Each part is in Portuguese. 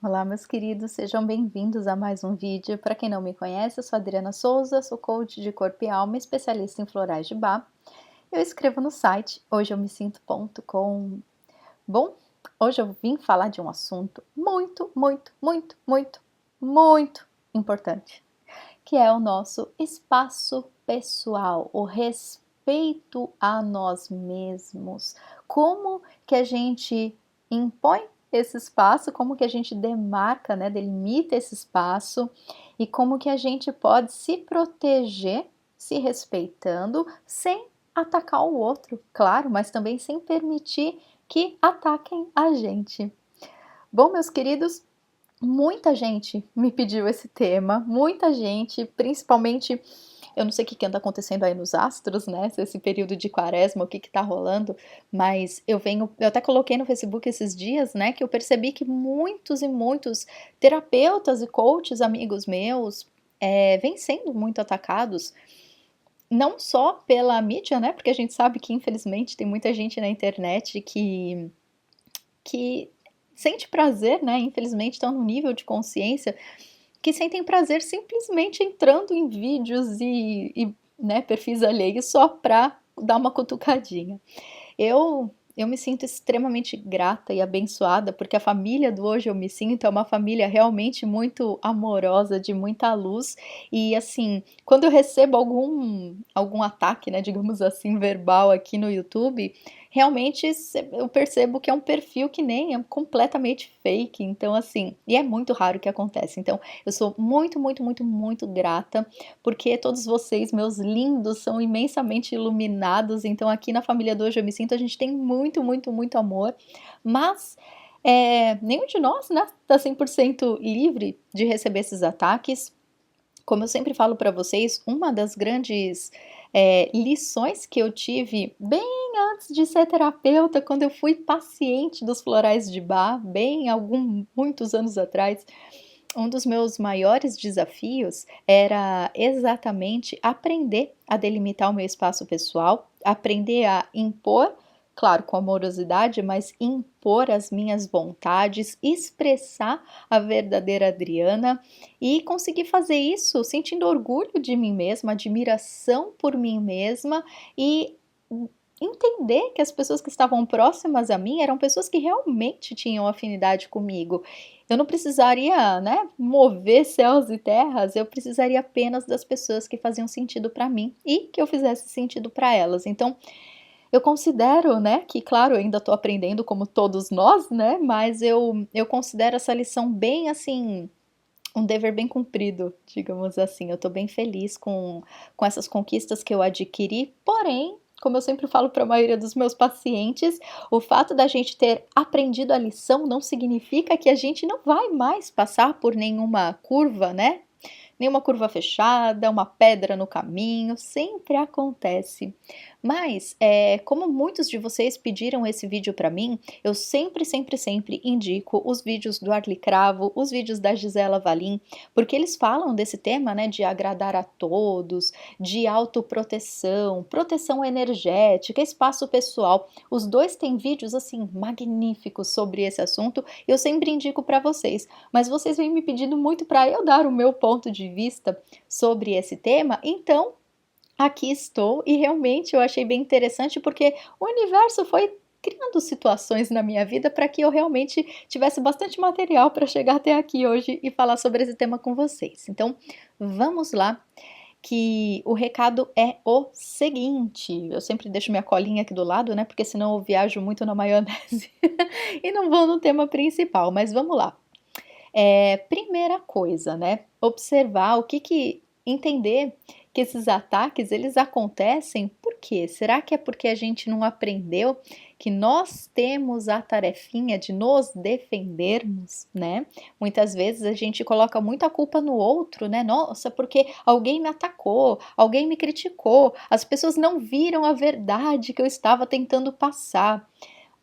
Olá, meus queridos, sejam bem-vindos a mais um vídeo. Para quem não me conhece, eu sou Adriana Souza, sou coach de corpo e alma, especialista em florais de Bach. Eu escrevo no site hojeeumesinto.com. Bom, hoje eu vim falar de um assunto muito importante, que é o nosso espaço pessoal, o respeito a nós mesmos. Como que a gente impõe esse espaço, como que a gente demarca, né, delimita esse espaço e como que a gente pode se proteger, se respeitando, sem atacar o outro, claro, mas também sem permitir que ataquem a gente. Bom, meus queridos, muita gente me pediu esse tema, muita gente, principalmente, eu não sei o que anda acontecendo aí nos astros, né? Esse período de quaresma, o que tá rolando, mas eu até coloquei no Facebook esses dias, né? Que eu percebi que muitos e muitos terapeutas e coaches, amigos meus, vêm sendo muito atacados, não só pela mídia, né? Porque a gente sabe que, infelizmente, tem muita gente na internet que sente prazer, né? Infelizmente estão num nível de consciência que sentem prazer simplesmente entrando em vídeos né, perfis alheios só para dar uma cutucadinha. Eu me sinto extremamente grata e abençoada, porque a família do Hoje Eu Me Sinto é uma família realmente muito amorosa, de muita luz, e assim, quando eu recebo algum ataque, né, digamos assim, verbal aqui no YouTube, realmente eu percebo que é um perfil que nem é completamente fake, então assim, e é muito raro que acontece. Então, eu sou muito grata, porque todos vocês, meus lindos, são imensamente iluminados. Então, aqui na família do Hoje Eu Me Sinto, a gente tem muito amor, mas nenhum de nós, né, tá 100% livre de receber esses ataques. Como eu sempre falo para vocês, uma das grandes lições que eu tive bem antes de ser terapeuta, quando eu fui paciente dos florais de Bach, muitos anos atrás, um dos meus maiores desafios era exatamente aprender a delimitar o meu espaço pessoal, aprender a impor, claro, com amorosidade, mas impor as minhas vontades, expressar a verdadeira Adriana e conseguir fazer isso sentindo orgulho de mim mesma, admiração por mim mesma e entender que as pessoas que estavam próximas a mim eram pessoas que realmente tinham afinidade comigo. Eu não precisaria, né, mover céus e terras, eu precisaria apenas das pessoas que faziam sentido para mim e que eu fizesse sentido para elas. Então, eu considero, né, que claro, eu ainda estou aprendendo como todos nós, né, mas eu considero essa lição bem assim, um dever bem cumprido, digamos assim. Eu estou bem feliz com essas conquistas que eu adquiri, porém, como eu sempre falo para a maioria dos meus pacientes, o fato da gente ter aprendido a lição não significa que a gente não vai mais passar por nenhuma curva, né? Nenhuma curva fechada, uma pedra no caminho, sempre acontece. Mas, como muitos de vocês pediram esse vídeo para mim, eu sempre indico os vídeos do Arli Cravo, os vídeos da Gisela Valim, porque eles falam desse tema, né, de agradar a todos, de autoproteção, proteção energética, espaço pessoal. Os dois têm vídeos, assim, magníficos sobre esse assunto, e eu sempre indico para vocês. Mas vocês vêm me pedindo muito para eu dar o meu ponto de vista sobre esse tema, então aqui estou e realmente eu achei bem interessante porque o universo foi criando situações na minha vida para que eu realmente tivesse bastante material para chegar até aqui hoje e falar sobre esse tema com vocês. Então, vamos lá, que o recado é o seguinte, eu sempre deixo minha colinha aqui do lado, né, porque senão eu viajo muito na maionese e não vou no tema principal, mas vamos lá. Primeira coisa, né, observar entender que esses ataques, eles acontecem por quê? Será que é porque a gente não aprendeu que nós temos a tarefinha de nos defendermos, né? Muitas vezes a gente coloca muita culpa no outro, né? Nossa, porque alguém me atacou, alguém me criticou, as pessoas não viram a verdade que eu estava tentando passar.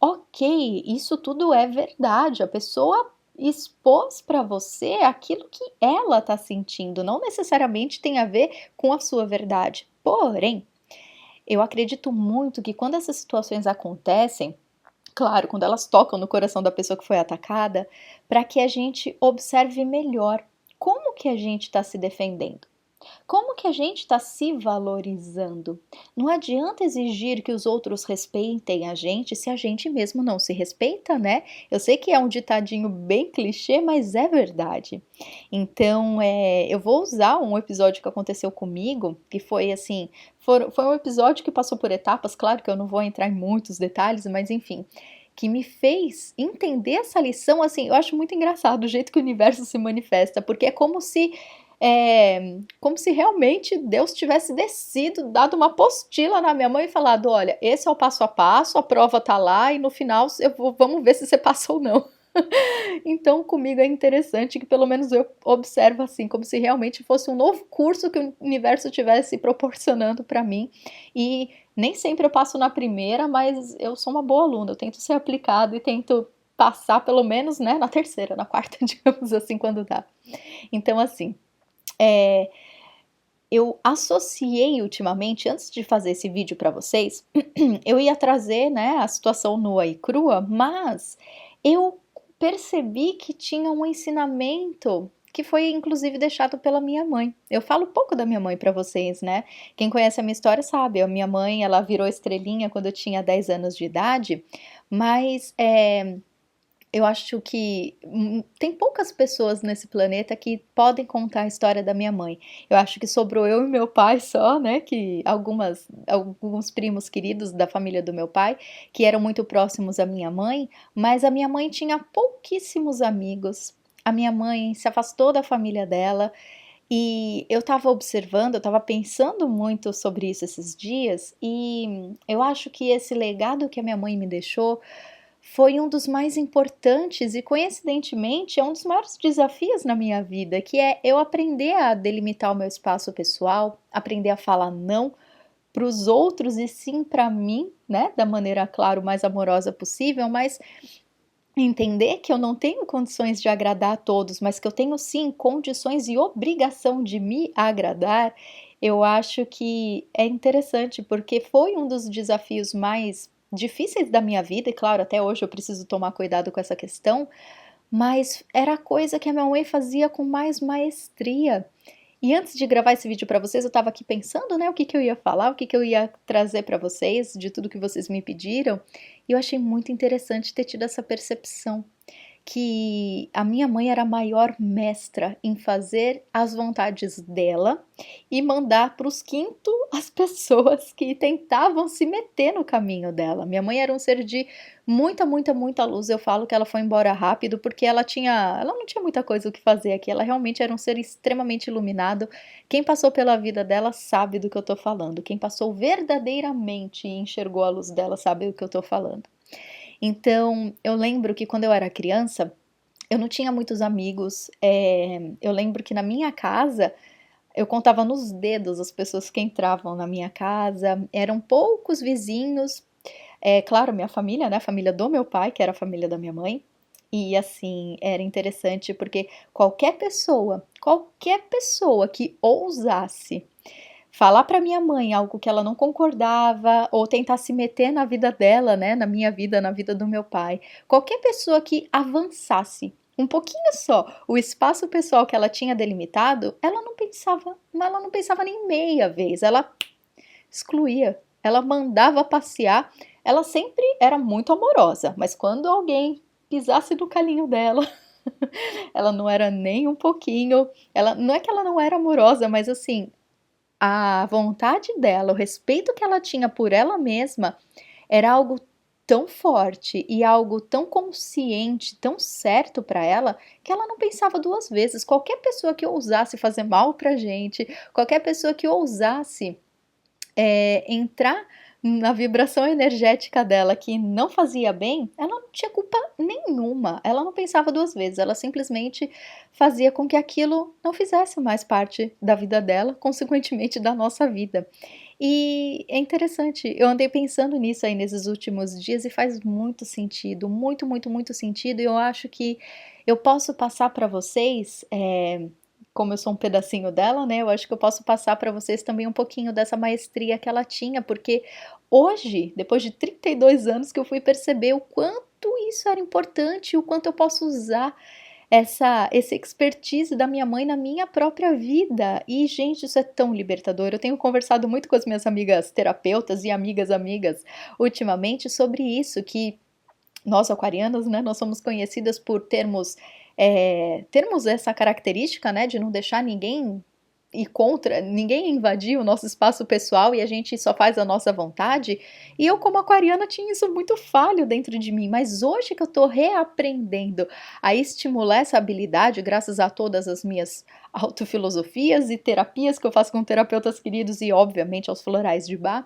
Ok, isso tudo é verdade. A pessoa expôs para você aquilo que ela está sentindo, não necessariamente tem a ver com a sua verdade. Porém, eu acredito muito que quando essas situações acontecem, claro, quando elas tocam no coração da pessoa que foi atacada, para que a gente observe melhor como que a gente está se defendendo. Como que a gente está se valorizando? Não adianta exigir que os outros respeitem a gente se a gente mesmo não se respeita, né? Eu sei que é um ditadinho bem clichê, mas é verdade. Então, eu vou usar um episódio que aconteceu comigo, que foi assim, foi um episódio que passou por etapas, claro que eu não vou entrar em muitos detalhes, mas enfim, que me fez entender essa lição, assim, eu acho muito engraçado o jeito que o universo se manifesta, porque é como se realmente Deus tivesse descido, dado uma apostila na minha mãe e falado: olha, esse é o passo a passo, a prova tá lá e no final vamos ver se você passa ou não. Então, comigo é interessante que pelo menos eu observo assim, como se realmente fosse um novo curso que o universo tivesse proporcionando para mim. E nem sempre eu passo na primeira, mas eu sou uma boa aluna, eu tento ser aplicado e tento passar pelo menos, né, na terceira, na quarta, digamos assim, quando dá. Então, assim, é, eu associei ultimamente, antes de fazer esse vídeo para vocês, eu ia trazer, né, a situação nua e crua, mas eu percebi que tinha um ensinamento que foi inclusive deixado pela minha mãe. Eu falo pouco da minha mãe para vocês, né? Quem conhece a minha história sabe, a minha mãe, ela virou estrelinha quando eu tinha 10 anos de idade, mas eu acho que tem poucas pessoas nesse planeta que podem contar a história da minha mãe. Eu acho que sobrou eu e meu pai só, né? Que alguns primos queridos da família do meu pai, que eram muito próximos à minha mãe, mas a minha mãe tinha pouquíssimos amigos. A minha mãe se afastou da família dela e eu estava observando, eu estava pensando muito sobre isso esses dias, e eu acho que esse legado que a minha mãe me deixou foi um dos mais importantes e, coincidentemente, é um dos maiores desafios na minha vida, que é eu aprender a delimitar o meu espaço pessoal, aprender a falar não para os outros e sim para mim, né, da maneira, claro, mais amorosa possível, mas entender que eu não tenho condições de agradar a todos, mas que eu tenho sim condições e obrigação de me agradar. Eu acho que é interessante, porque foi um dos desafios mais difíceis da minha vida, e claro, até hoje eu preciso tomar cuidado com essa questão, mas era a coisa que a minha mãe fazia com mais maestria. E antes de gravar esse vídeo para vocês, eu estava aqui pensando, né, o que que eu ia falar, o que que eu ia trazer para vocês, de tudo que vocês me pediram, e eu achei muito interessante ter tido essa percepção que a minha mãe era a maior mestra em fazer as vontades dela e mandar para os quintos as pessoas que tentavam se meter no caminho dela. Minha mãe era um ser de muita, muita, muita luz. Eu falo que ela foi embora rápido porque ela não tinha muita coisa o que fazer aqui. Ela realmente era um ser extremamente iluminado. Quem passou pela vida dela sabe do que eu tô falando. Quem passou verdadeiramente e enxergou a luz dela sabe do que eu tô falando. Então, eu lembro que quando eu era criança, eu não tinha muitos amigos. Eu lembro que na minha casa, eu contava nos dedos as pessoas que entravam na minha casa. Eram poucos vizinhos. É claro, minha família, né? A família do meu pai, que era a família da minha mãe. E assim, era interessante porque qualquer pessoa que ousasse falar para minha mãe algo que ela não concordava ou tentar se meter na vida dela, né, na minha vida, na vida do meu pai. Qualquer pessoa que avançasse um pouquinho só o espaço pessoal que ela tinha delimitado, ela não pensava nem meia vez, ela excluía, ela mandava passear. Ela sempre era muito amorosa, mas quando alguém pisasse no calinho dela, ela não era nem um pouquinho, ela não é que ela não era amorosa, mas assim, a vontade dela, o respeito que ela tinha por ela mesma era algo tão forte e algo tão consciente, tão certo para ela, que ela não pensava duas vezes. Qualquer pessoa que ousasse fazer mal pra gente, qualquer pessoa que ousasse entrar na vibração energética dela que não fazia bem, ela não tinha culpa nenhuma, ela não pensava duas vezes, ela simplesmente fazia com que aquilo não fizesse mais parte da vida dela, consequentemente da nossa vida. E é interessante, eu andei pensando nisso aí nesses últimos dias e faz muito sentido, muito, muito, muito sentido, e eu acho que eu posso passar para vocês, como eu sou um pedacinho dela, né? Eu acho que eu posso passar para vocês também um pouquinho dessa maestria que ela tinha, porque hoje, depois de 32 anos, que eu fui perceber o quanto isso era importante, o quanto eu posso usar esse expertise da minha mãe na minha própria vida. E, gente, isso é tão libertador. Eu tenho conversado muito com as minhas amigas terapeutas e amigas ultimamente sobre isso, que nós aquarianos, né, nós somos conhecidas por termos essa característica, né, de não deixar ninguém ir contra, ninguém invadir o nosso espaço pessoal e a gente só faz a nossa vontade. E eu, como aquariana, tinha isso muito falho dentro de mim, mas hoje que eu tô reaprendendo a estimular essa habilidade, graças a todas as minhas autofilosofias e terapias que eu faço com terapeutas queridos e, obviamente, aos florais de Bach,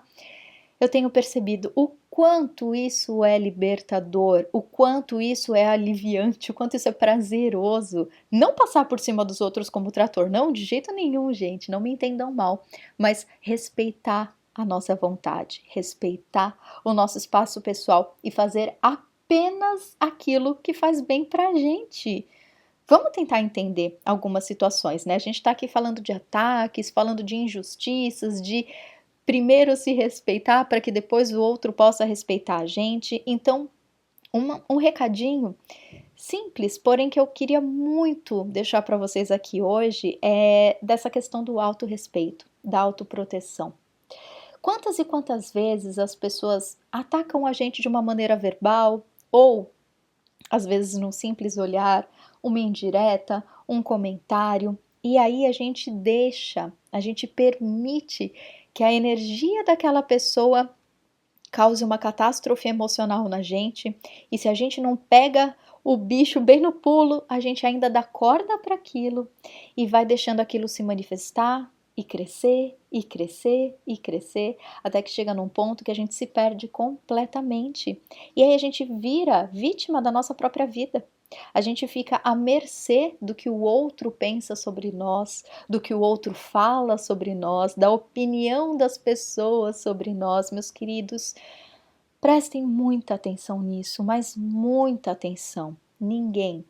eu tenho percebido o quanto isso é libertador, o quanto isso é aliviante, o quanto isso é prazeroso. Não passar por cima dos outros como trator, não, de jeito nenhum, gente, não me entendam mal, mas respeitar a nossa vontade, respeitar o nosso espaço pessoal e fazer apenas aquilo que faz bem pra gente. Vamos tentar entender algumas situações, né? A gente tá aqui falando de ataques, falando de injustiças, de primeiro se respeitar para que depois o outro possa respeitar a gente. Então, um recadinho simples, porém que eu queria muito deixar para vocês aqui hoje é dessa questão do autorrespeito, da autoproteção. Quantas e quantas vezes as pessoas atacam a gente de uma maneira verbal ou às vezes num simples olhar, uma indireta, um comentário, e aí a gente permite que a energia daquela pessoa cause uma catástrofe emocional na gente, e se a gente não pega o bicho bem no pulo, a gente ainda dá corda para aquilo e vai deixando aquilo se manifestar e crescer e crescer e crescer, até que chega num ponto que a gente se perde completamente. E aí a gente vira vítima da nossa própria vida. A gente fica à mercê do que o outro pensa sobre nós, do que o outro fala sobre nós, da opinião das pessoas sobre nós, meus queridos. Prestem muita atenção nisso, mas muita atenção. Ninguém,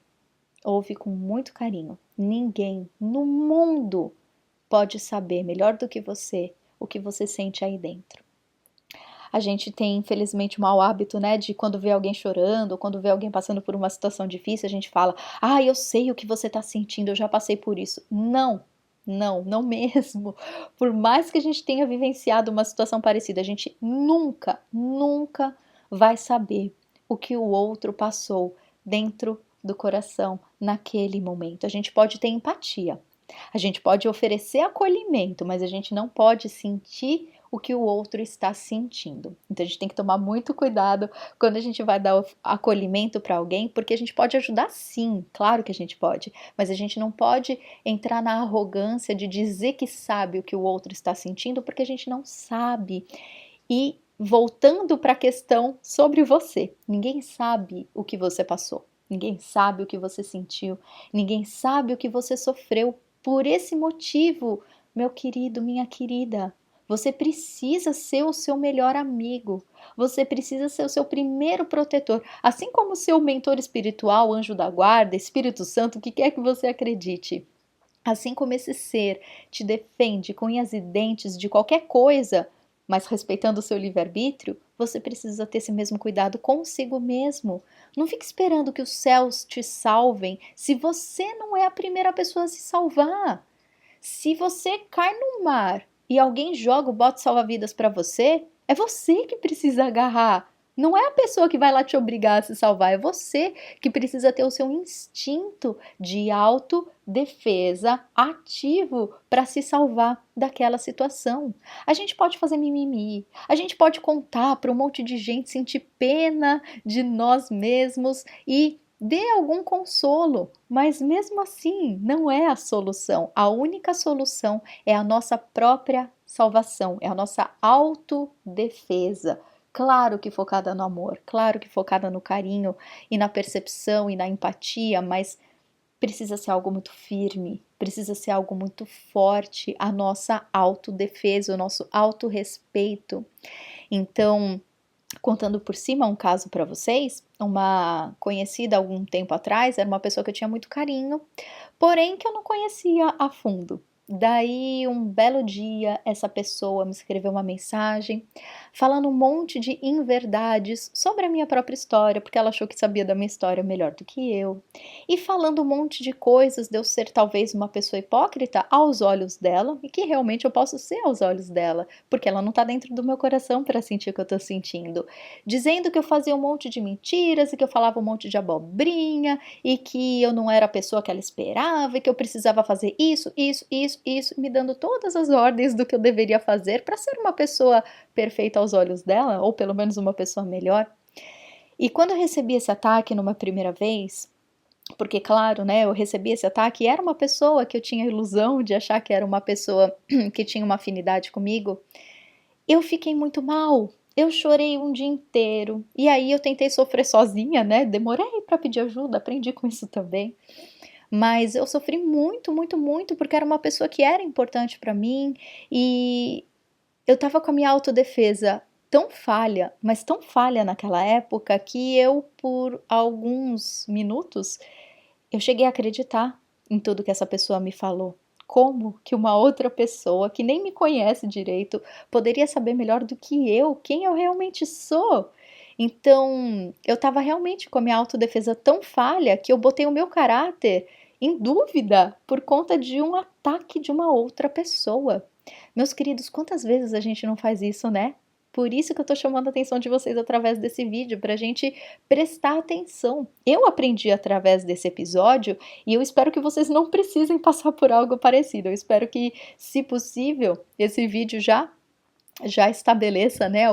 ouve com muito carinho, ninguém no mundo pode saber melhor do que você o que você sente aí dentro. A gente tem, infelizmente, o mau hábito, né, de quando vê alguém chorando, ou quando vê alguém passando por uma situação difícil, a gente fala: "Ah, eu sei o que você está sentindo, eu já passei por isso". Não, não, não mesmo. Por mais que a gente tenha vivenciado uma situação parecida, a gente nunca vai saber o que o outro passou dentro do coração naquele momento. A gente pode ter empatia, a gente pode oferecer acolhimento, mas a gente não pode sentir o que o outro está sentindo. Então a gente tem que tomar muito cuidado quando a gente vai dar acolhimento para alguém, porque a gente pode ajudar sim, claro que a gente pode, mas a gente não pode entrar na arrogância de dizer que sabe o que o outro está sentindo, porque a gente não sabe. E voltando para a questão sobre você, ninguém sabe o que você passou, ninguém sabe o que você sentiu, ninguém sabe o que você sofreu. Por esse motivo, meu querido, minha querida, você precisa ser o seu melhor amigo. Você precisa ser o seu primeiro protetor. Assim como o seu mentor espiritual, anjo da guarda, Espírito Santo, o que quer que você acredite. Assim como esse ser te defende com unhas e dentes de qualquer coisa, mas respeitando o seu livre-arbítrio, você precisa ter esse mesmo cuidado consigo mesmo. Não fique esperando que os céus te salvem se você não é a primeira pessoa a se salvar. Se você cai no mar e alguém joga o bote salva-vidas para você, é você que precisa agarrar. Não é a pessoa que vai lá te obrigar a se salvar, é você que precisa ter o seu instinto de autodefesa ativo para se salvar daquela situação. A gente pode fazer mimimi, a gente pode contar para um monte de gente, sentir pena de nós mesmos e dê algum consolo, mas mesmo assim não é a solução. A única solução é a nossa própria salvação, é a nossa autodefesa. Claro que focada no amor, claro que focada no carinho e na percepção e na empatia, mas precisa ser algo muito firme, precisa ser algo muito forte, a nossa autodefesa, o nosso autorrespeito. Então, contando por cima um caso para vocês, uma conhecida há algum tempo atrás, era uma pessoa que eu tinha muito carinho, porém que eu não conhecia a fundo. Daí, um belo dia, essa pessoa me escreveu uma mensagem falando um monte de inverdades sobre a minha própria história, porque ela achou que sabia da minha história melhor do que eu, e falando um monte de coisas de eu ser talvez uma pessoa hipócrita aos olhos dela, e que realmente eu posso ser aos olhos dela, porque ela não tá dentro do meu coração para sentir o que eu tô sentindo. Dizendo que eu fazia um monte de mentiras e que eu falava um monte de abobrinha e que eu não era a pessoa que ela esperava e que eu precisava fazer isso, me dando todas as ordens do que eu deveria fazer para ser uma pessoa perfeita aos olhos dela, ou pelo menos uma pessoa melhor. E quando eu recebi esse ataque numa primeira vez, porque claro, né, eu recebi esse ataque e era uma pessoa que eu tinha a ilusão de achar que era uma pessoa que tinha uma afinidade comigo, eu fiquei muito mal. Eu chorei um dia inteiro. E aí eu tentei sofrer sozinha, né? Demorei para pedir ajuda, aprendi com isso também. Mas eu sofri muito, muito, muito porque era uma pessoa que era importante para mim e eu tava com a minha autodefesa tão falha, mas tão falha naquela época que eu, por alguns minutos, eu cheguei a acreditar em tudo que essa pessoa me falou. Como que uma outra pessoa que nem me conhece direito poderia saber melhor do que eu quem eu realmente sou? Então, eu estava realmente com a minha autodefesa tão falha que eu botei o meu caráter em dúvida por conta de um ataque de uma outra pessoa. Meus queridos, quantas vezes a gente não faz isso, né? Por isso que eu tô chamando a atenção de vocês através desse vídeo, pra gente prestar atenção. Eu aprendi através desse episódio e eu espero que vocês não precisem passar por algo parecido. Eu espero que, se possível, esse vídeo já estabeleça, né,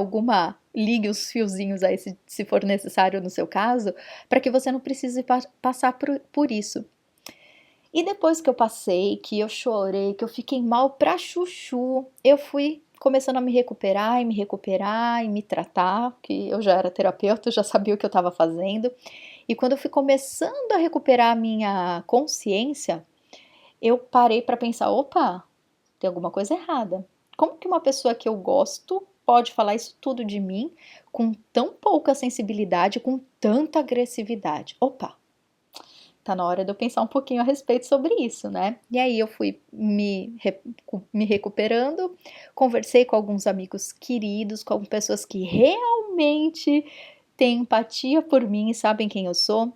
ligue os fiozinhos aí se for necessário no seu caso, para que você não precise passar por isso. E depois que eu passei, que eu chorei, que eu fiquei mal pra chuchu, eu fui começando a me recuperar e me tratar, que eu já era terapeuta, eu já sabia o que eu estava fazendo. E quando eu fui começando a recuperar a minha consciência, eu parei para pensar, opa, tem alguma coisa errada. Como que uma pessoa que eu gosto pode falar isso tudo de mim com tão pouca sensibilidade, com tanta agressividade? Opa, tá na hora de eu pensar um pouquinho a respeito sobre isso, né? E aí eu fui me recuperando, conversei com alguns amigos queridos, com pessoas que realmente têm empatia por mim e sabem quem eu sou.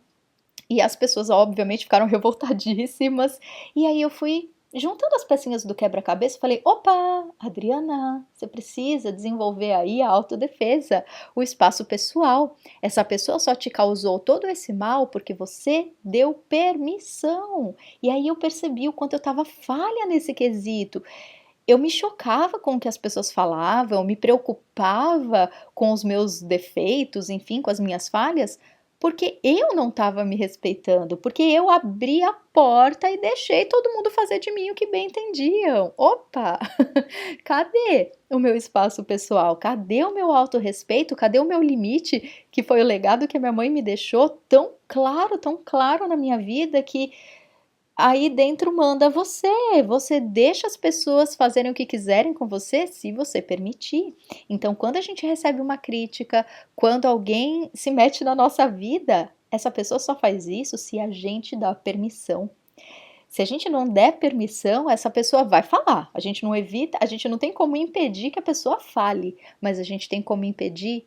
E as pessoas, obviamente, ficaram revoltadíssimas. E aí eu fui juntando as pecinhas do quebra-cabeça, falei: opa, Adriana, você precisa desenvolver aí a autodefesa, o espaço pessoal. Essa pessoa só te causou todo esse mal porque você deu permissão. E aí eu percebi o quanto eu estava falha nesse quesito. Eu me chocava com o que as pessoas falavam, me preocupava com os meus defeitos, enfim, com as minhas falhas, porque eu não estava me respeitando, porque eu abri a porta e deixei todo mundo fazer de mim o que bem entendiam. Opa! Cadê o meu espaço pessoal? Cadê o meu autorrespeito? Cadê o meu limite, que foi o legado que a minha mãe me deixou tão claro na minha vida que aí dentro manda você, você deixa as pessoas fazerem o que quiserem com você, se você permitir. Então, quando a gente recebe uma crítica, quando alguém se mete na nossa vida, essa pessoa só faz isso se a gente dá permissão. Se a gente não der permissão, essa pessoa vai falar. A gente não evita, a gente não tem como impedir que a pessoa fale, mas a gente tem como impedir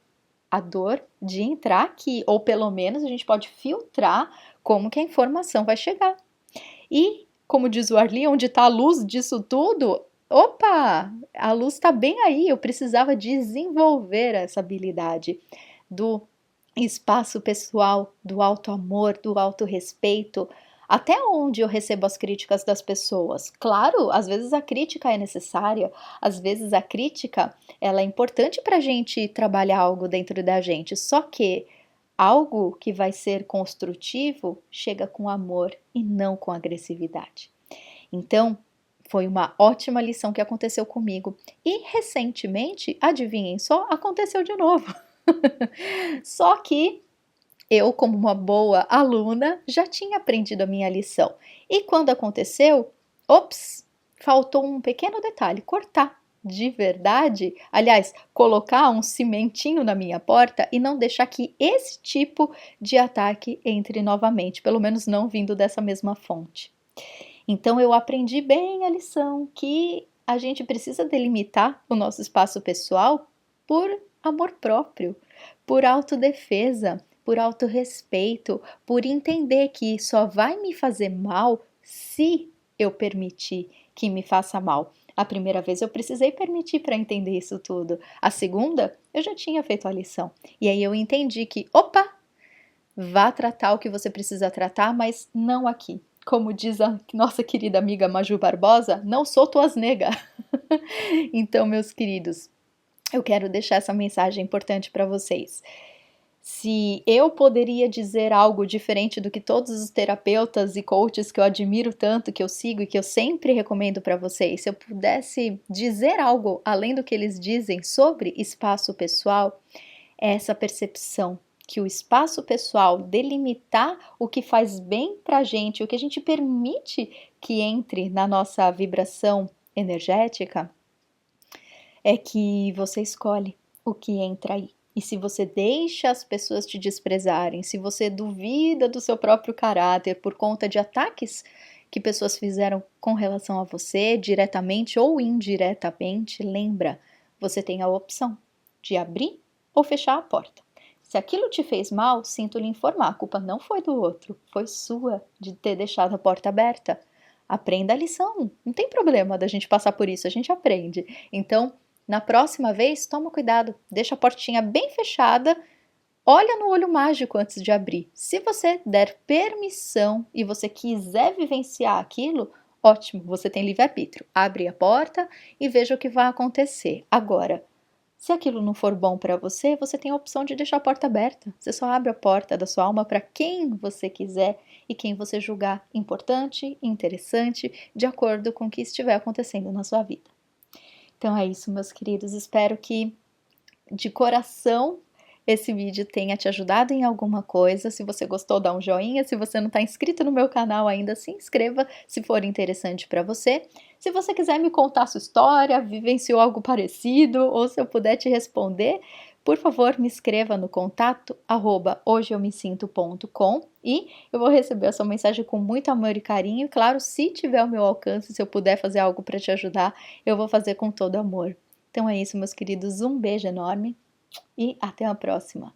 a dor de entrar aqui, ou pelo menos a gente pode filtrar como que a informação vai chegar. E, como diz o Arli, onde está a luz disso tudo? Opa, a luz está bem aí. Eu precisava desenvolver essa habilidade do espaço pessoal, do auto-amor, do auto-respeito. Até onde eu recebo as críticas das pessoas? Claro, às vezes a crítica é necessária, às vezes a crítica ela é importante para a gente trabalhar algo dentro da gente, só que algo que vai ser construtivo chega com amor e não com agressividade. Então, foi uma ótima lição que aconteceu comigo. E recentemente, adivinhem só, aconteceu de novo. Só que eu, como uma boa aluna, já tinha aprendido a minha lição. E quando aconteceu, ops, faltou um pequeno detalhe: cortar de verdade, aliás, colocar um cimentinho na minha porta e não deixar que esse tipo de ataque entre novamente, pelo menos não vindo dessa mesma fonte. Então eu aprendi bem a lição que a gente precisa delimitar o nosso espaço pessoal por amor próprio, por autodefesa, por autorrespeito, por entender que só vai me fazer mal se eu permitir que me faça mal. A primeira vez eu precisei permitir para entender isso tudo. A segunda, eu já tinha feito a lição. E aí eu entendi que, opa, vá tratar o que você precisa tratar, mas não aqui. Como diz a nossa querida amiga Maju Barbosa, não sou tuas nega. Então, meus queridos, eu quero deixar essa mensagem importante para vocês. Se eu poderia dizer algo diferente do que todos os terapeutas e coaches que eu admiro tanto, que eu sigo e que eu sempre recomendo para vocês, se eu pudesse dizer algo além do que eles dizem sobre espaço pessoal, é essa percepção que o espaço pessoal delimitar o que faz bem para a gente, o que a gente permite que entre na nossa vibração energética, é que você escolhe o que entra aí. E se você deixa as pessoas te desprezarem, se você duvida do seu próprio caráter por conta de ataques que pessoas fizeram com relação a você, diretamente ou indiretamente, lembra, você tem a opção de abrir ou fechar a porta. Se aquilo te fez mal, sinto lhe informar, a culpa não foi do outro, foi sua de ter deixado a porta aberta. Aprenda a lição, não tem problema da gente passar por isso, a gente aprende. Então, na próxima vez, toma cuidado, deixa a portinha bem fechada, olha no olho mágico antes de abrir. Se você der permissão e você quiser vivenciar aquilo, ótimo, você tem livre-arbítrio. Abre a porta e veja o que vai acontecer. Agora, se aquilo não for bom para você, você tem a opção de deixar a porta aberta. Você só abre a porta da sua alma para quem você quiser e quem você julgar importante, interessante, de acordo com o que estiver acontecendo na sua vida. Então é isso, meus queridos. Espero que de coração esse vídeo tenha te ajudado em alguma coisa. Se você gostou, dá um joinha. Se você não está inscrito no meu canal ainda, se inscreva se for interessante para você. Se você quiser me contar sua história, vivenciou algo parecido, ou se eu puder te responder, por favor, me escreva no contato @hojeeumesinto.com e eu vou receber a sua mensagem com muito amor e carinho. Claro, se tiver ao meu alcance, se eu puder fazer algo para te ajudar, eu vou fazer com todo amor. Então é isso, meus queridos. Um beijo enorme e até a próxima!